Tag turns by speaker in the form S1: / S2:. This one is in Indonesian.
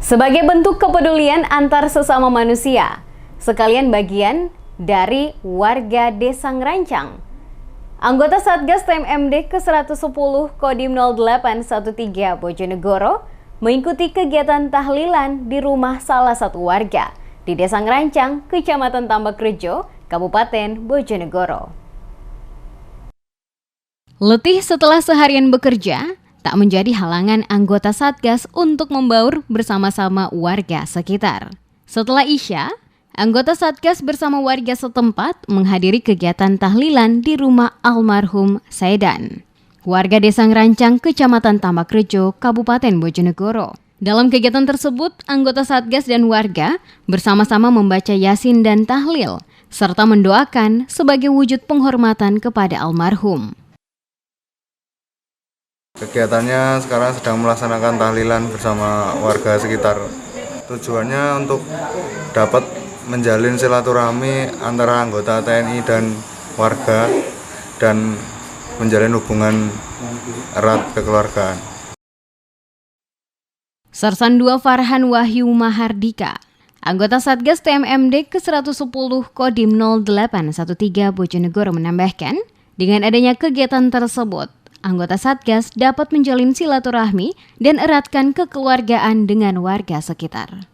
S1: Sebagai bentuk kepedulian antar sesama manusia, sekalian bagian dari warga Desa Ngerancang, anggota Satgas TMMD ke-110 Kodim 0813 Bojonegoro mengikuti kegiatan tahlilan di rumah salah satu warga di Desa Ngerancang, Kecamatan Tambakrejo, Kabupaten Bojonegoro. Letih setelah seharian bekerja, tak menjadi halangan anggota Satgas untuk membaur bersama-sama warga sekitar. Setelah Isya, anggota Satgas bersama warga setempat menghadiri kegiatan tahlilan di rumah almarhum Saidan, warga Desa Ngerancang, Kecamatan Tambakrejo, Kabupaten Bojonegoro. Dalam kegiatan tersebut, anggota Satgas dan warga bersama-sama membaca Yasin dan tahlil, serta mendoakan sebagai wujud penghormatan kepada almarhum.
S2: Kegiatannya sekarang sedang melaksanakan tahlilan bersama warga sekitar. Tujuannya untuk dapat menjalin silaturahmi antara anggota TNI dan warga dan menjalin hubungan erat kekeluargaan.
S1: Sersan 2 Farhan Wahyu Mahardika, anggota Satgas TMMD ke-110 Kodim 0813 Bojonegoro menambahkan, dengan adanya kegiatan tersebut, anggota Satgas dapat menjalin silaturahmi dan eratkan kekeluargaan dengan warga sekitar.